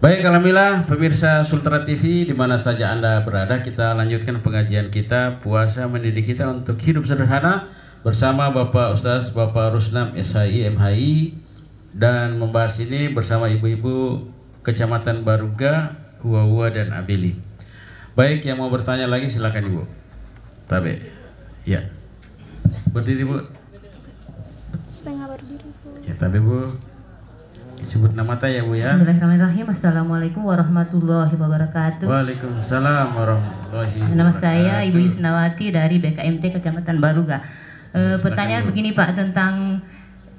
Baik, alhamdulillah pemirsa Sultra TV di mana saja Anda berada, kita lanjutkan pengajian kita puasa mendidik kita untuk hidup sederhana bersama Bapak Ustaz Bapak Rusnam SHI MHI, dan membahas ini bersama ibu-ibu Kecamatan Baruga, Uwa dan Abili. Baik, yang mau bertanya lagi silakan Ibu. Tabe. Ya. Berdiri Bu. Setengah berdiri Bu. Ya, tabe Bu. Sebut nama ya Bu ya. Bismillahirrahmanirrahim. Assalamualaikum warahmatullahi wabarakatuh. Waalaikumsalam warahmatullahi wabarakatuh. Nama saya Ibu Yusnawati dari BKMT Kecamatan Baruga. Pertanyaan begini Pak, tentang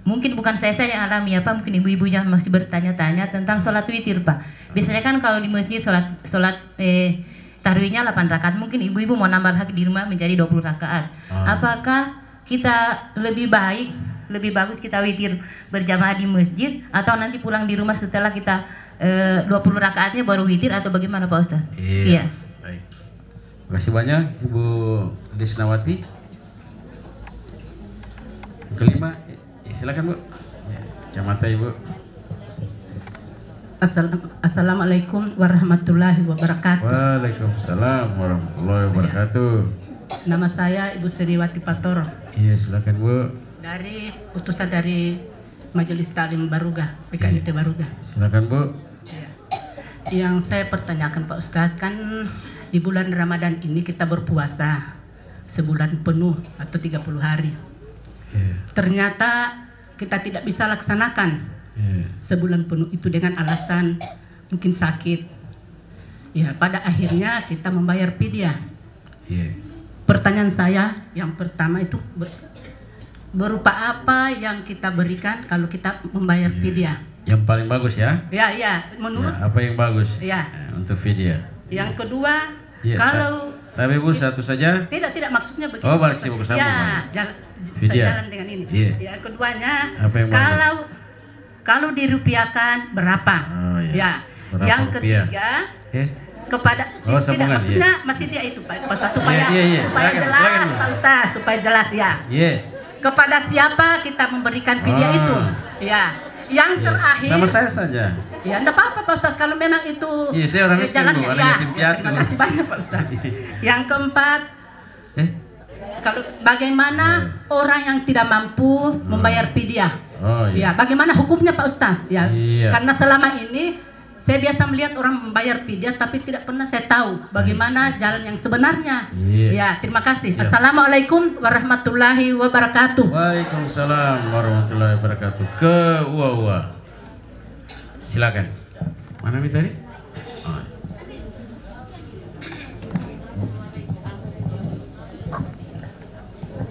mungkin bukan saya yang alami ya Pak, mungkin ibu-ibu yang masih bertanya-tanya tentang sholat witir Pak. Biasanya kan kalau di masjid sholat tarawihnya 8 rakaat, mungkin ibu-ibu mau nambah lagi di rumah menjadi 20 rakaat. Apakah kita lebih bagus kita witir berjamaah di masjid atau nanti pulang di rumah setelah kita 20 rakaatnya baru witir, atau bagaimana Pak Ustaz? Iya. Baik. Terima kasih banyak Ibu Desnawati. Kelima, silakan Bu. Kacamata Ibu. Assalamualaikum warahmatullahi wabarakatuh. Waalaikumsalam warahmatullahi wabarakatuh. Nama saya Ibu Sriwati Patoro. Iya, silakan Bu. Dari utusan dari Majelis Taklim Baruga, PKMT Baruga. Silakan Bu. Ya. Yang saya pertanyakan Pak Ustaz, kan di bulan Ramadan ini kita berpuasa sebulan penuh atau 30 hari. Ternyata kita tidak bisa laksanakan sebulan penuh itu dengan alasan mungkin sakit. Ya, pada akhirnya kita membayar fidyah. Pertanyaan saya yang pertama itu berupa apa yang kita berikan kalau kita membayar fidyah? Yang paling bagus ya? Ya, menurut apa yang bagus? Ya. Untuk fidyah. Yang kedua, kalau tapi Bu satu saja? Tidak maksudnya begini. Oh, balik sih bersama. Ya, jalan dengan ini. Yang keduanya, apa yang kalau dirupiahkan berapa? Ya. Berapa yang rupiah? Ketiga, kepada tidak maksudnya masih dia itu Pak Ustaz, supaya jelas Pak Ustaz, supaya jelas ya. Kepada siapa kita memberikan fidyah itu? Ya. Yang terakhir. Sama saya saja. Ya, enggak apa-apa Pak Ustaz kalau memang itu. Iya, saya orang jalannya. Terima kasih banyak Pak Ustaz. Yang keempat, kalau bagaimana orang yang tidak mampu membayar fidyah? Ya, bagaimana hukumnya Pak Ustaz? Ya, karena selama ini saya biasa melihat orang membayar fidyah tapi tidak pernah saya tahu bagaimana jalan yang sebenarnya. Ya, terima kasih. Assalamualaikum warahmatullahi wabarakatuh. Waalaikumsalam warahmatullahi wabarakatuh. Ke Uwa. Silakan. Mana tadi?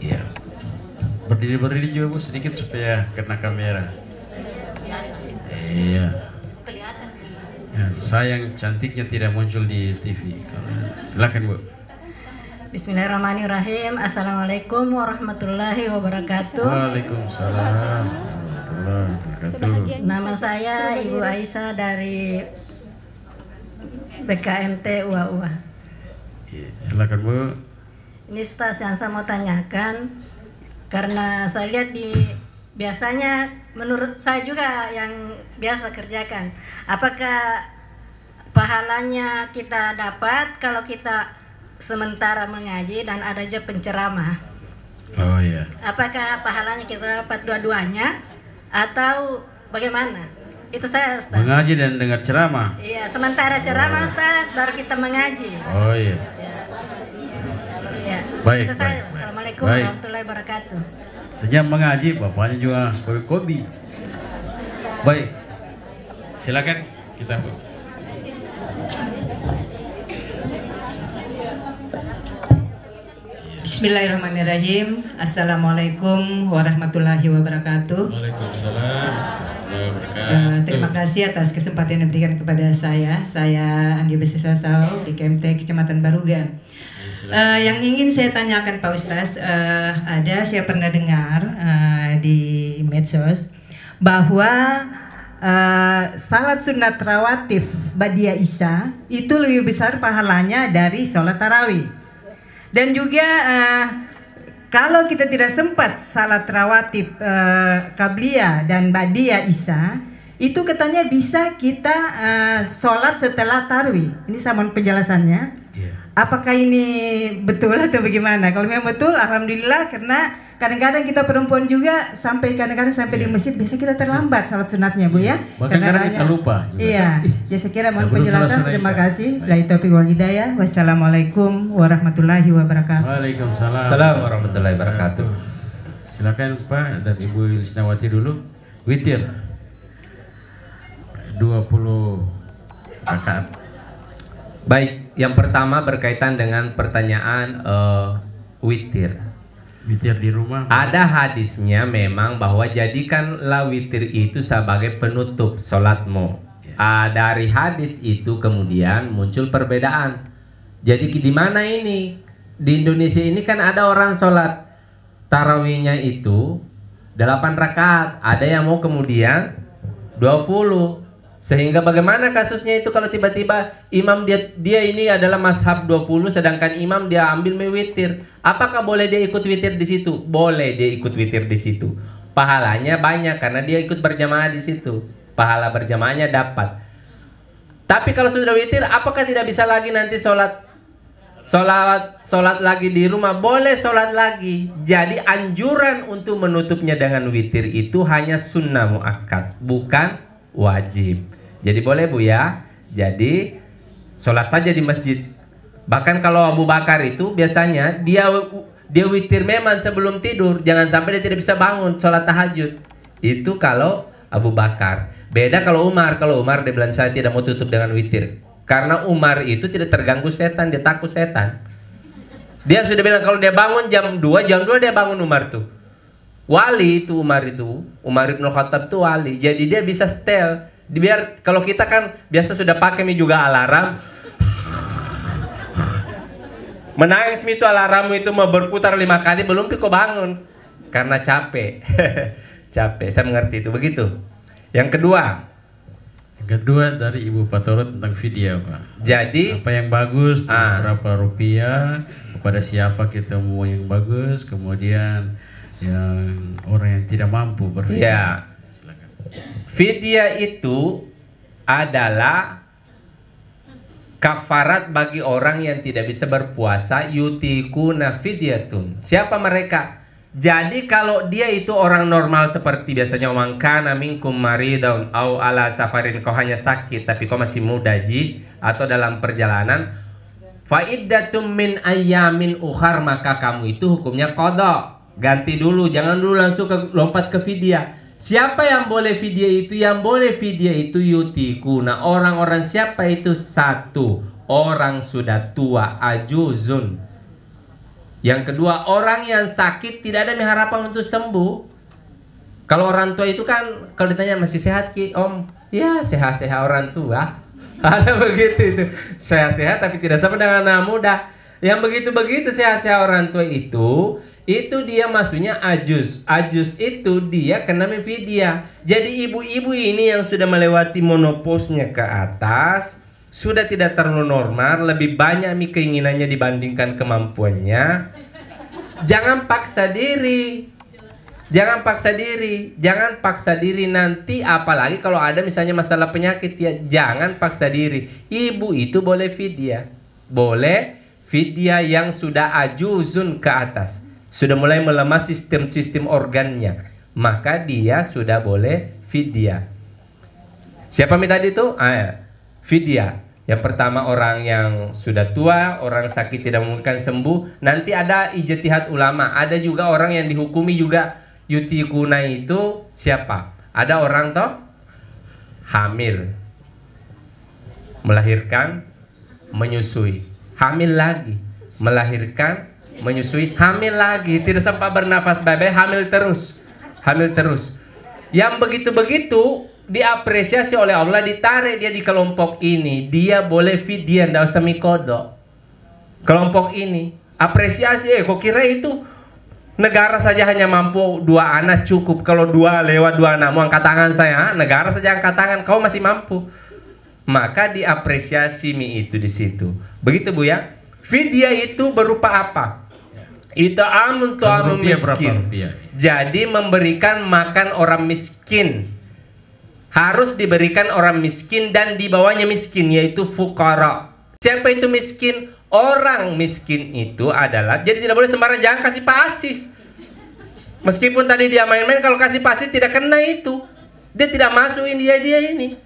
Iya. Berdiri juga Bu sedikit supaya kena kamera. Iya. Sayang cantiknya tidak muncul di TV. Silakan Bu. Bismillahirrahmanirrahim. Assalamualaikum warahmatullahi wabarakatuh. Waalaikumsalam warahmatullahi wabarakatuh. Nama saya Ibu Aisyah dari BKMT Uwa. Silakan Bu. Ini Ustaz yang saya mau tanyakan, karena saya lihat biasanya menurut saya juga yang biasa kerjakan, apakah pahalanya kita dapat kalau kita sementara mengaji dan ada aja penceramah? Oh iya. Apakah pahalanya kita dapat dua-duanya atau bagaimana? Itu saya Ustaz. Mengaji dan dengar ceramah. Iya, sementara ceramah Ustaz baru kita mengaji. Oh iya. Ya. Baik. Itu saya. Assalamualaikum warahmatullahi wabarakatuh. Sejak mengaji, bapaknya juga kopi. Baik, silakan kita Bu. Bismillahirrahmanirrahim. Assalamualaikum warahmatullahi wabarakatuh. Waalaikumsalam warahmatullahi wabarakatuh. Terima kasih atas kesempatan yang diberikan kepada saya. Saya Anggi Besi Sasau di KMT Kecamatan Baruga. Yang ingin saya tanyakan Pak Ustaz, saya pernah dengar di medsos bahwa salat sunat rawatib Badiah Isya itu lebih besar pahalanya dari sholat tarawih. Dan juga kalau kita tidak sempat salat rawatib Qabliyah dan Badiah Isya, itu katanya bisa kita sholat setelah tarawih. Ini sama penjelasannya. Apakah ini betul atau bagaimana? Kalau memang betul, alhamdulillah, karena kadang-kadang kita perempuan juga kadang-kadang sampai di masjid biasa kita terlambat salat sunatnya, Bu ya. Karena kita lupa. Iya. Ya saya kira mohon penjelasan. Terima kasih. Billahi taufiq wal hidayah. Wassalamualaikum warahmatullahi wabarakatuh. Waalaikumsalam. Assalamualaikum warahmatullahi wabarakatuh. Silakan Pak dan Ibu Lisnawati dulu. Witir 20 rakaat. Baik, yang pertama berkaitan dengan pertanyaan witir. Witir di rumah. Ada hadisnya memang bahwa jadikanlah witir itu sebagai penutup sholatmu. Dari hadis itu kemudian muncul perbedaan. Jadi di mana ini? Di Indonesia ini kan ada orang sholat tarawihnya itu 8 rakaat. Ada yang mau kemudian 20. Sehingga bagaimana kasusnya itu kalau tiba-tiba imam dia ini adalah mazhab 20 sedangkan imam dia ambil witir. Apakah boleh dia ikut witir di situ? Boleh dia ikut witir di situ. Pahalanya banyak karena dia ikut berjamaah di situ. Pahala berjamaahnya dapat. Tapi kalau sudah witir, apakah tidak bisa lagi nanti sholat lagi di rumah? Boleh sholat lagi. Jadi anjuran untuk menutupnya dengan witir itu hanya sunnah muakkad, bukan wajib. Jadi boleh Bu ya. Jadi sholat saja di masjid. Bahkan kalau Abu Bakar itu biasanya dia witir memang sebelum tidur. Jangan sampai dia tidak bisa bangun sholat tahajud. Itu kalau Abu Bakar. Beda kalau Umar. Kalau Umar dia bilang saya tidak mau tutup dengan witir. Karena Umar itu tidak terganggu setan. Dia takut setan. Dia sudah bilang kalau dia bangun jam 2 dia bangun Umar tuh. Wali itu Umar itu. Umar Ibn Khattab itu wali. Jadi dia bisa setel. Biar kalau kita kan biasa sudah pakai juga alarm. Menangis itu alarmmu itu mau berputar 5 kali belum kok bangun. Karena capek. Capek, saya mengerti itu. Begitu. Yang kedua dari Ibu Patorot tentang video Pak. Jadi apa yang bagus, berapa rupiah, kepada siapa kita mau yang bagus, kemudian yang orang yang tidak mampu berfidyah. Ya. Fidyah itu adalah kafarat bagi orang yang tidak bisa berpuasa, yutikuna fidyatun. Siapa mereka? Jadi kalau dia itu orang normal seperti biasanya man kana minkum maridun au ala safarin, kau hanya sakit tapi kau masih muda atau dalam perjalanan, fa iddatum min ayyamin ukhar, maka kamu itu hukumnya qada. Ganti dulu, jangan dulu langsung lompat ke fidyah. Siapa yang boleh fidyah itu? Yang boleh fidyah itu yutikuna. Orang-orang siapa itu? 1, orang sudah tua, ajuzun. Yang kedua, orang yang sakit tidak ada harapan untuk sembuh. Kalau orang tua itu kan kalau ditanya masih sehat Ki, Om? Ya sehat-sehat orang tua. Ada begitu itu. Sehat-sehat tapi tidak sama dengan anak muda. Yang begitu-begitu sehat-sehat orang tua itu dia maksudnya ajus. Ajus itu dia kena fidyah. Jadi ibu-ibu ini yang sudah melewati menopausnya ke atas, sudah tidak terlalu normal, lebih banyak keinginannya dibandingkan kemampuannya. Jangan paksa diri. Jangan paksa diri. Jangan paksa diri nanti, apalagi kalau ada misalnya masalah penyakit ya, jangan paksa diri. Ibu itu boleh fidyah. Boleh fidyah yang sudah ajuzun ke atas. Sudah mulai melemah sistem-sistem organnya, maka dia sudah boleh fidyah. Siapa minta itu? Fidyah. Yang pertama orang yang sudah tua, orang sakit tidak mungkin sembuh. Nanti ada ijtihad ulama. Ada juga orang yang dihukumi juga yutikuna itu siapa? Ada orang toh hamil, melahirkan, menyusui, hamil lagi, melahirkan, menyusui, hamil lagi, tidak sempat bernafas bebek, hamil terus. Yang begitu-begitu diapresiasi oleh Allah, ditarik dia di kelompok ini, dia boleh fidyah, tidak usah mikodo. Kelompok ini apresiasi. Kok kira itu negara saja hanya mampu 2 anak cukup? Kalau 2 lewat 2 anak, mau angkat tangan saya, negara saja angkat tangan, kau masih mampu. Maka diapresiasi itu di situ. Begitu Bu ya. Fidyah itu berupa apa? Itu amun miskin. Jadi memberikan makan orang miskin. harus diberikan orang miskin dan di bawahnya miskin, yaitu fuqara. Siapa itu miskin? Orang miskin itu adalah, jadi tidak boleh sembarang, jangan kasih pasis. Meskipun tadi dia main-main, kalau kasih pasis tidak kena itu. Dia tidak masukin dia ini.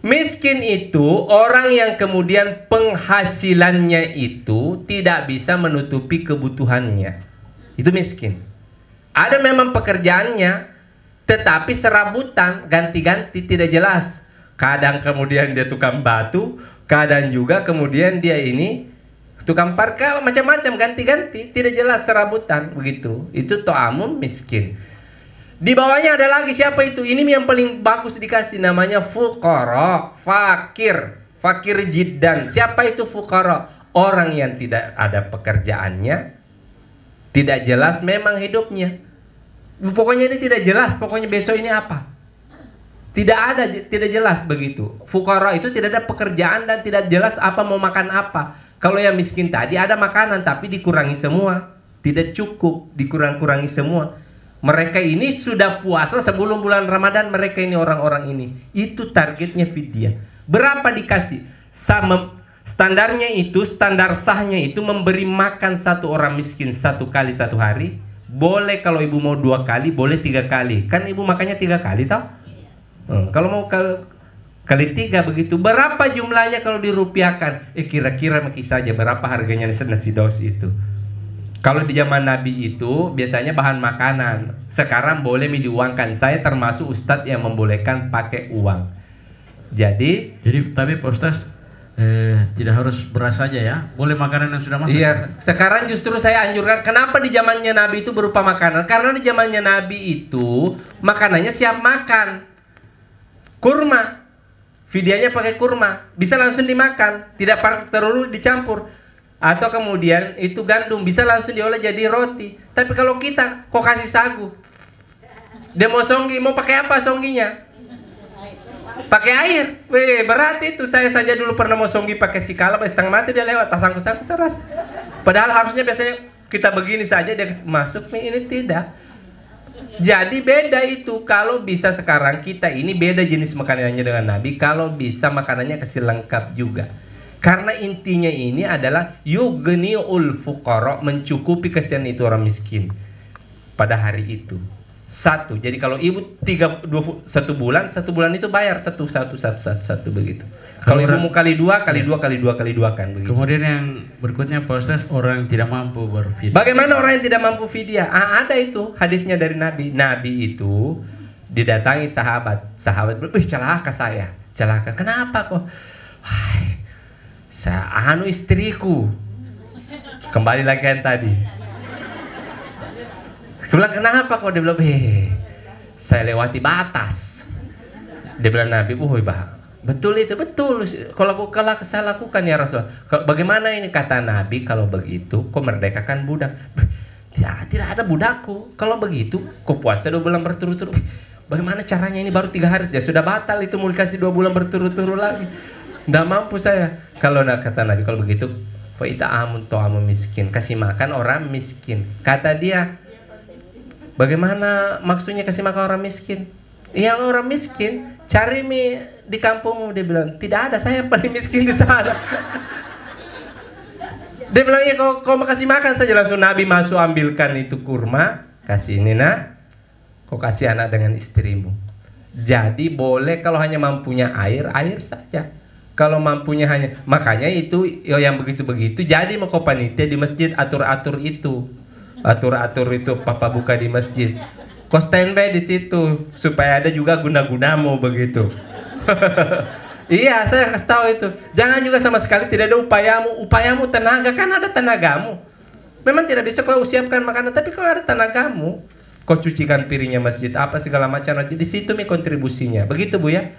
Miskin itu orang yang kemudian penghasilannya itu tidak bisa menutupi kebutuhannya. Itu miskin. Ada memang pekerjaannya, tetapi serabutan, ganti-ganti, tidak jelas. Kadang kemudian dia tukang batu, kadang juga kemudian dia ini tukang parkir, macam-macam, ganti-ganti, tidak jelas, serabutan, begitu. Itu to'amun miskin. Di bawahnya ada lagi, siapa itu? Ini yang paling bagus dikasih, namanya fuqara, fakir, fakir jiddan. Siapa itu fuqara? Orang yang tidak ada pekerjaannya, tidak jelas memang hidupnya. Pokoknya ini tidak jelas, pokoknya besok ini apa? Tidak ada, tidak jelas begitu. Fuqara itu tidak ada pekerjaan dan tidak jelas apa mau makan apa. Kalau yang miskin tadi ada makanan tapi dikurangi semua, tidak cukup, dikurang-kurangi semua. Mereka ini sudah puasa sebelum bulan Ramadan, mereka ini orang-orang ini. Itu targetnya fidyah. Berapa dikasih? Sama standarnya itu, standar sahnya itu memberi makan satu orang miskin 1 kali 1 hari. Boleh kalau ibu mau 2 kali, boleh 3 kali. Kan ibu makannya 3 kali tau? Kalau mau kali 3 begitu. Berapa jumlahnya kalau dirupiahkan? Kira-kira maki saja berapa harganya nasi dos itu. Kalau di zaman Nabi itu biasanya bahan makanan. Sekarang boleh diuangkan. Saya termasuk ustadz yang membolehkan pakai uang. Jadi tapi Pak Ustaz tidak harus beras saja ya. Boleh makanan yang sudah masuk. Iya, sekarang justru saya anjurkan. Kenapa di zamannya Nabi itu berupa makanan? Karena di zamannya Nabi itu makanannya siap makan. Kurma. Fidyahnya pakai kurma, bisa langsung dimakan, tidak terlalu dicampur. Atau kemudian itu gandum, bisa langsung diolah jadi roti. Tapi kalau kita kok kasih sagu, dia mau songgi, mau pakai apa songginya? Pakai air. Weh, berat itu. Saya saja dulu pernah mau songgi pakai sikala, setengah mati dia lewat, tasangku-sangku seras. Padahal harusnya biasanya kita begini saja dia masuk, ini tidak. Jadi beda itu. Kalau bisa sekarang kita ini beda jenis makanannya dengan Nabi. Kalau bisa makanannya kasih lengkap juga. Karena intinya ini adalah yughniul fuqara, mencukupi kesian itu orang miskin pada hari itu. 1. Jadi kalau ibu 1 bulan itu bayar 1 begitu. Kalau ibu mau kali 2 kan begitu. Kemudian yang berikutnya Pak Ustaz, orang tidak mampu berfidyah. Bagaimana orang yang tidak mampu fidyah? Ada itu hadisnya dari Nabi. Nabi itu didatangi sahabat bilang, celaka saya. Celaka. Kenapa kok? Saya istriku. Kembali lagi yang tadi. Dia bilang, kenapa kok? Dia bilang, saya lewati batas. Dia bilang, Nabi, betul itu, betul. Kalau saya lakukan ya Rasulullah. Bagaimana ini? Kata Nabi, kalau begitu, kau merdekakan budak. Tidak ada budakku. Kalau begitu, kau puasa 2 bulan berturut-turut. Bagaimana caranya ini? Baru 3 hari saja sudah batal itu, mau dikasih 2 bulan berturut-turut lagi. Tidak mampu saya. Kalau kata Nabi, kalau begitu, fa'ita'amun to'amun miskin. Kasih makan orang miskin. Kata dia, bagaimana maksudnya kasih makan orang miskin? Yang orang miskin cari mie di kampungmu. Dia bilang, tidak ada, saya paling miskin di sana. Dia bilang, ya kau mau kasih makan saja. Langsung Nabi masuk ambilkan itu kurma, kasih ini nak, kau kasih anak dengan istrimu. Jadi boleh kalau hanya mampunya air saja. Kalau mampunya hanya, makanya itu yang begitu-begitu. Jadi mau kau panitia di masjid atur-atur itu. Atur-atur itu papa buka di masjid. Kau standby di situ supaya ada juga guna-gunamu begitu. Iya, saya kasih tahu itu. Jangan juga sama sekali tidak ada upayamu tenaga, kan ada tenagamu. Memang tidak bisa kau siapkan makanan, tapi kau ada tenagamu. Kau cucikan piringnya masjid apa segala macam. Di situ nih kontribusinya. Begitu Bu ya.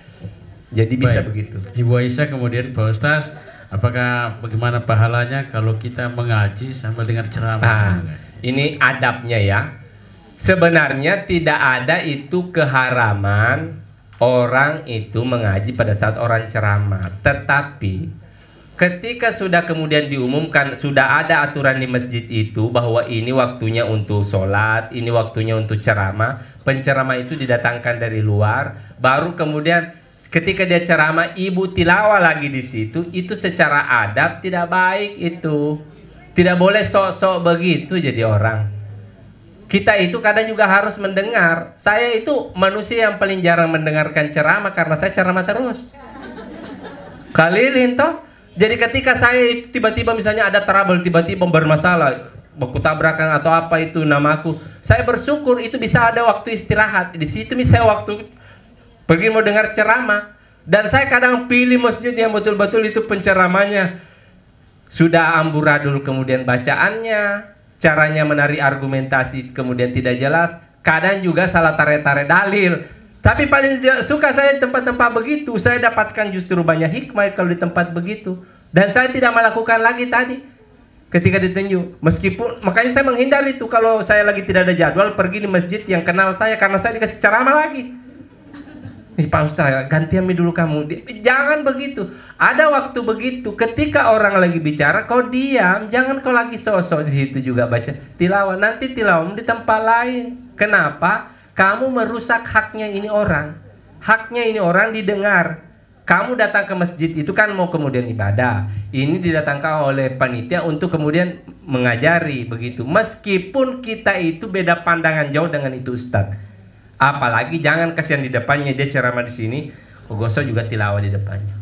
Jadi bisa begitu. Ibu Aisyah, kemudian Pak Ustaz, apakah bagaimana pahalanya kalau kita mengaji sambil dengar ceramah? Ini adabnya ya. Sebenarnya tidak ada itu keharaman orang itu mengaji pada saat orang ceramah. Tetapi ketika sudah kemudian diumumkan, sudah ada aturan di masjid itu bahwa ini waktunya untuk sholat, ini waktunya untuk ceramah, penceramah itu didatangkan dari luar, baru kemudian ketika dia ceramah ibu tilawah lagi di situ, itu secara adab tidak baik itu. Tidak boleh sok-sok begitu jadi orang. Kita itu kadang juga harus mendengar. Saya itu manusia yang paling jarang mendengarkan ceramah karena saya ceramah terus. Kalian toh. Jadi ketika saya itu tiba-tiba misalnya ada trouble, tiba-tiba bermasalah, baku tabrakan atau apa itu namaku, saya bersyukur itu bisa ada waktu istirahat. Di situ misalnya waktu pergi mau dengar ceramah, dan saya kadang pilih masjid yang betul-betul itu penceramahnya sudah amburadul, kemudian bacaannya, caranya menarik argumentasi kemudian tidak jelas, kadang juga salah tarik-tarik dalil. Tapi paling suka saya tempat-tempat begitu. Saya dapatkan justru banyak hikmah kalau di tempat begitu. Dan saya tidak melakukan lagi tadi ketika ditunjuk. Meskipun, makanya saya menghindari itu kalau saya lagi tidak ada jadwal pergi di masjid yang kenal saya, karena saya dikasih ceramah lagi. Pak Ustaz, gantian dulu kamu. Jangan begitu. Ada waktu begitu. Ketika orang lagi bicara, kau diam. Jangan kau lagi sosok di situ juga baca tilawah. Nanti tilawah di tempat lain. Kenapa? Kamu merusak haknya ini orang. Haknya ini orang didengar. Kamu datang ke masjid itu kan mau kemudian ibadah. Ini didatangkan oleh panitia untuk kemudian mengajari begitu. Meskipun kita itu beda pandangan jauh dengan itu Ustadz. Apalagi jangan kasihan di depannya, dia ceramah di sini, gosok juga tilawah di depannya.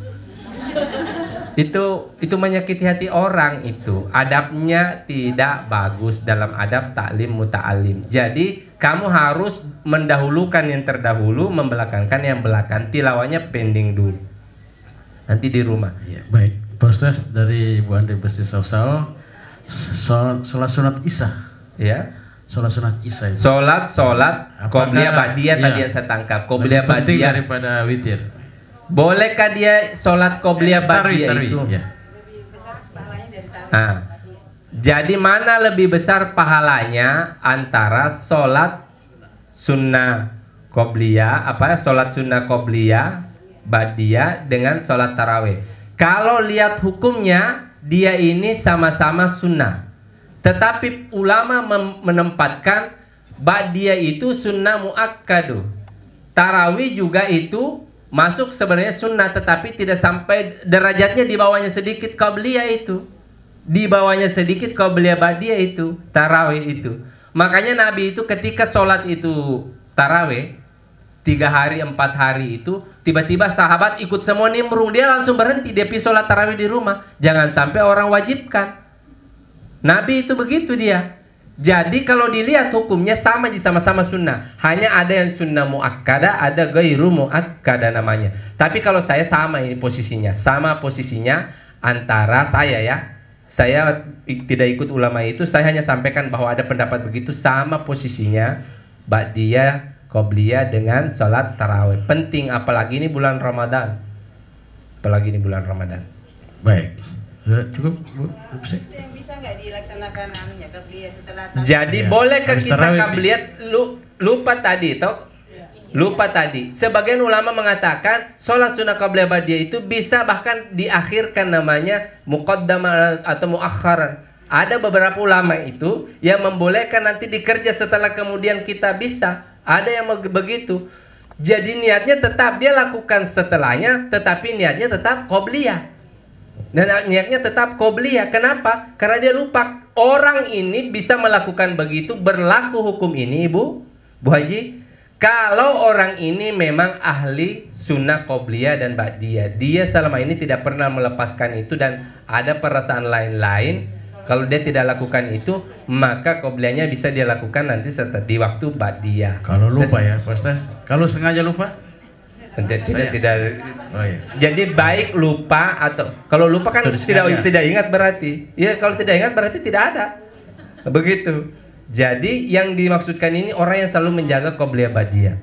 Itu menyakiti hati orang itu. Adabnya tidak bagus dalam adab taklim muta'alim. Jadi kamu harus mendahulukan yang terdahulu, membelakangkan yang belakang. Tilawahnya pending dulu. Nanti di rumah. Ya, baik. Pak Ustaz, dari Bu Andi Besi Sausau, sholat sunat Isya. Ya. Sholat sunat Isya itu. Sholat qobliyah ba'diyah tadi yang saya tangkap. Qobliyah ba'diyah daripada witir. Bolehkah dia sholat qobliyah ba'diyah itu? Ya. Nah, jadi mana lebih besar pahalanya antara sholat sunnah qobliyah, sholat sunnah qobliyah ba'diyah dengan sholat tarawih? Kalau lihat hukumnya, dia ini sama-sama sunnah. Tetapi ulama menempatkan ba'diyah itu sunnah muakkadu. Tarawih juga itu masuk sebenarnya sunnah, tetapi tidak sampai derajatnya, di bawahnya sedikit qabliyah itu. Di bawahnya sedikit qabliyah ba'diyah itu, tarawih itu. Makanya Nabi itu ketika sholat itu tarawih 3 hari 4 hari itu, tiba-tiba sahabat ikut semua nimbrung, dia langsung berhenti, dia pergi sholat tarawih di rumah. Jangan sampai orang wajibkan. Nabi itu begitu dia. Jadi kalau dilihat hukumnya sama sunnah. Hanya ada yang sunnah muakkada, ada ghairu muakkada namanya. Tapi kalau saya sama ini posisinya. Sama posisinya antara saya ya. Saya tidak ikut ulama itu, saya hanya sampaikan bahwa ada pendapat begitu, sama posisinya ba'diyah qobliyah dengan sholat tarawih. Penting apalagi ini bulan Ramadan. Apalagi ini bulan Ramadan. Baik. Cukup Bu? Bisa nggak dilaksanakan qabliyah setelah jadi bolehkah kita qabliyah lupa tadi toh? Lupa tadi. Sebagian ulama mengatakan sholat sunnah qabliyah ba'diyah itu bisa bahkan diakhirkan, namanya muqaddamah atau muakharan. Ada beberapa ulama itu yang membolehkan nanti dikerja setelah kemudian kita bisa. Ada yang begitu. Jadi niatnya tetap dia lakukan setelahnya, tetapi niatnya tetap qabliyah. Dan niatnya tetap qobliyah. Kenapa? Karena dia lupa. Orang ini bisa melakukan begitu, berlaku hukum ini, Bu Haji. Kalau orang ini memang ahli sunnah qobliyah dan ba'diyah, dia selama ini tidak pernah melepaskan itu dan ada perasaan lain-lain. Kalau dia tidak lakukan itu, maka qobliyahnya bisa dia lakukan nanti setelah di waktu ba'diyah. Kalau lupa ya, Pak Ustaz. Kalau sengaja lupa? Tidak. Oh, iya. Jadi baik lupa atau kalau lupa kan tidak ingat berarti. Ya kalau tidak ingat berarti tidak ada. Begitu. Jadi yang dimaksudkan ini orang yang selalu menjaga qobliyah ba'diyah.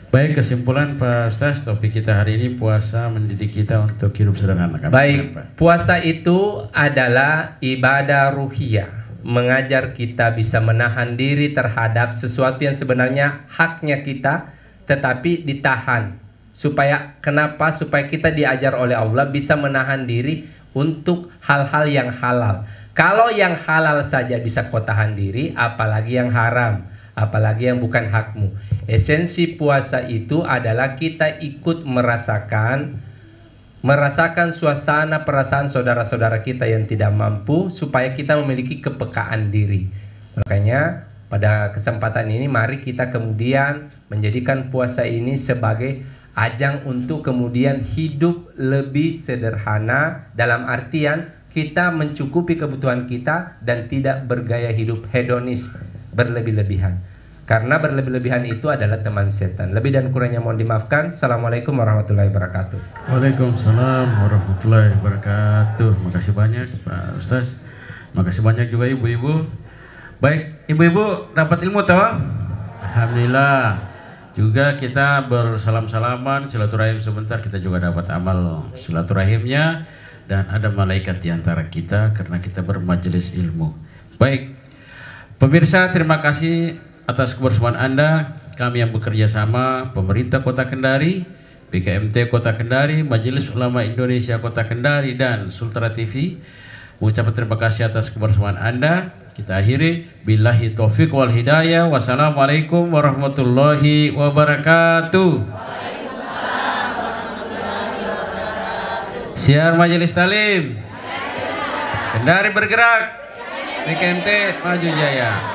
Baik, kesimpulan Pak Ustaz, topik kita hari ini puasa mendidik kita untuk hidup sederhana. Baik, puasa itu adalah ibadah ruhiyah, mengajar kita bisa menahan diri terhadap sesuatu yang sebenarnya haknya kita, tetapi ditahan. Supaya kenapa? Supaya kita diajar oleh Allah bisa menahan diri untuk hal-hal yang halal. Kalau yang halal saja bisa kau tahan diri, apalagi yang haram, apalagi yang bukan hakmu. Esensi puasa itu adalah kita ikut merasakan suasana perasaan saudara-saudara kita yang tidak mampu, supaya kita memiliki kepekaan diri. Makanya pada kesempatan ini mari kita kemudian menjadikan puasa ini sebagai ajang untuk kemudian hidup lebih sederhana, dalam artian kita mencukupi kebutuhan kita dan tidak bergaya hidup hedonis berlebih-lebihan. Karena berlebih-lebihan itu adalah teman setan. Lebih dan kurangnya mohon dimaafkan. Assalamualaikum warahmatullahi wabarakatuh. Waalaikumsalam warahmatullahi wabarakatuh. Makasih banyak Pak Ustaz. Makasih banyak juga ibu-ibu. Baik, ibu-ibu dapat ilmu toh? Alhamdulillah. Juga kita bersalam-salaman, silaturahim sebentar, kita juga dapat amal silaturahimnya, dan ada malaikat di antara kita karena kita bermajelis ilmu. Baik, pemirsa, terima kasih atas kebersamaan Anda. Kami yang bekerja sama, pemerintah Kota Kendari, BKMT Kota Kendari, Majelis Ulama Indonesia Kota Kendari, dan Sultra TV mengucapkan terima kasih atas kebersamaan Anda. Kita akhiri, billahi taufiq wal hidayah. Wassalamualaikum warahmatullahi wabarakatuh. Siar Majelis Talim Kendari bergerak, BKMT maju jaya.